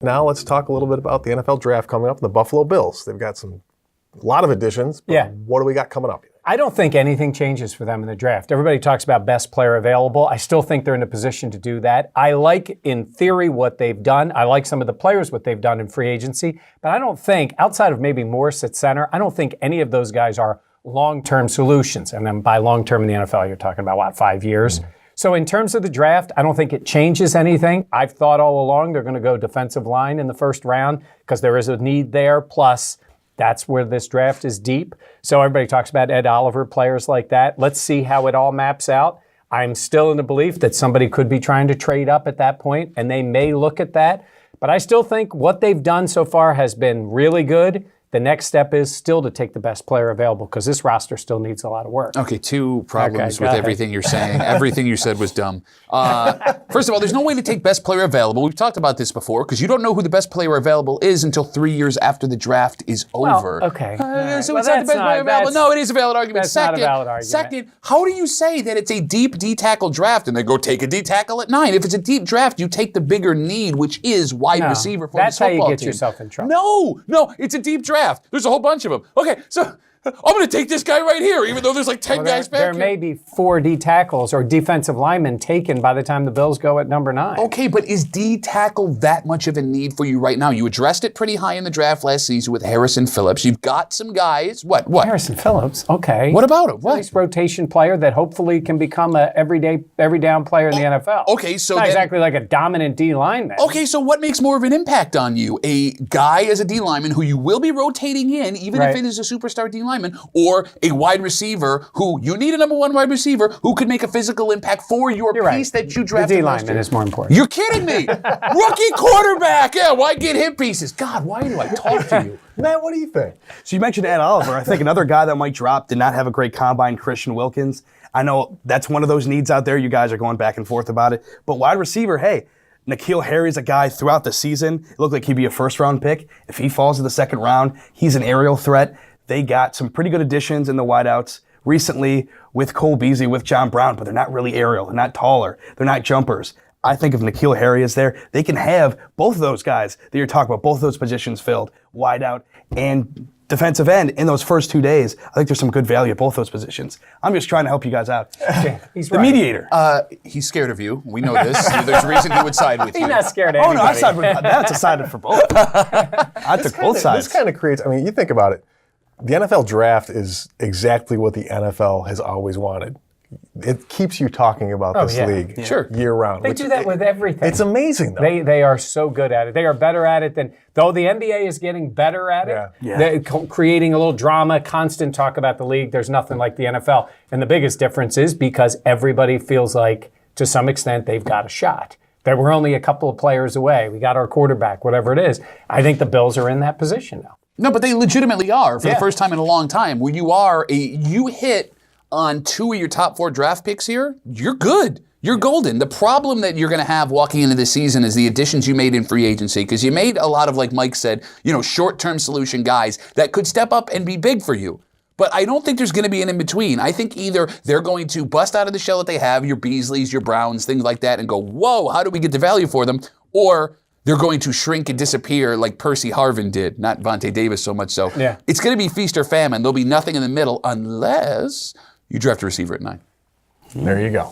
Now let's talk a little bit about the NFL draft coming up and the Buffalo Bills. They've got a lot of additions. But what do we got coming up? I don't think anything changes for them in the draft. Everybody talks about best player available. I still think they're in a position to do that. I like, in theory, what they've done. I like some of the players, what they've done in free agency. But I don't think, outside of maybe Morse at center, I don't think any of those guys are long-term solutions. And then by long-term in the NFL, you're talking about, 5 years? Mm-hmm. So in terms of the draft, I don't think it changes anything. I've thought all along they're going to go defensive line in the first round because there is a need there. Plus, that's where this draft is deep. So everybody talks about Ed Oliver, players like that. Let's see how it all maps out. I'm still in the belief that somebody could be trying to trade up at that point, and they may look at that. But I still think what they've done so far has been really good. The next step is still to take the best player available because this roster still needs a lot of work. Okay, two problems with everything you're saying. Everything you said was dumb. First of all, there's no way to take best player available. We've talked about this before because you don't know who the best player available is until 3 years after the draft is over. Well, okay. So it's not the best player available. No, it is a valid argument. That's not a valid argument. Second, how do you say that it's a deep D-tackle draft and they go take a D-tackle at 9? If it's a deep draft, you take the bigger need, which is wide receiver for that's the football how you get team. Yourself in trouble. No, it's a deep draft. There's a whole bunch of them. Okay, so I'm going to take this guy right here, even though there's like 10 guys back there here. may be 4 D tackles or defensive linemen taken by the time the Bills go at number 9. Okay, but is D tackle that much of a need for you right now? You addressed it pretty high in the draft last season with Harrison Phillips. You've got some guys. What? Harrison Phillips, okay. What about him? What? Nice rotation player that hopefully can become a every down player in the NFL. Okay, so not exactly like a dominant D lineman. Okay, so what makes more of an impact on you? A guy as a D lineman who you will be rotating in, even if it is a superstar D lineman, or a wide receiver who you need a number 1 wide receiver who could make a physical impact for your piece that you drafted. The D lineman is more important. You're kidding me! Rookie quarterback! Yeah, why get hit pieces? God, why do I talk to you? Matt, what do you think? So you mentioned Ed Oliver. I think another guy that might drop did not have a great combine, Christian Wilkins. I know that's one of those needs out there. You guys are going back and forth about it. But wide receiver, hey, N'Keal Harry's a guy throughout the season. It looked like he'd be a first-round pick. If he falls to the second round, he's an aerial threat. They got some pretty good additions in the wideouts recently with Cole Beasley, with John Brown, but they're not really aerial. They're not taller. They're not jumpers. I think if N'Keal Harry is there, they can have both of those guys that you're talking about, both of those positions filled, wideout and defensive end in those first 2 days. I think there's some good value at both those positions. I'm just trying to help you guys out. He's the mediator. He's scared of you. We know this. There's a reason he would side with you. He's not scared of anybody. Oh, no, I side with that's a side for both. I took both sides. This kind of creates, you think about it. The NFL draft is exactly what the NFL has always wanted. It keeps you talking about this league year round. They do that with everything. It's amazing, though. They are so good at it. They are better at it than, though the NBA is getting better at it, they're creating a little drama, constant talk about the league. There's nothing like the NFL. And the biggest difference is because everybody feels like, to some extent, they've got a shot. That we're only a couple of players away. We got our quarterback, whatever it is. I think the Bills are in that position now. No, but they legitimately are for the first time in a long time. Where you hit on 2 of your top 4 draft picks here, you're good. You're golden. The problem that you're going to have walking into this season is the additions you made in free agency, because you made a lot of, like Mike said, short-term solution guys that could step up and be big for you. But I don't think there's going to be an in-between. I think either they're going to bust out of the shell that they have, your Beasleys, your Browns, things like that, and go, whoa, how do we get the value for them? Or they're going to shrink and disappear like Percy Harvin did, not Vontae Davis so much so. Yeah. It's going to be feast or famine. There'll be nothing in the middle unless you draft a receiver at 9. There you go.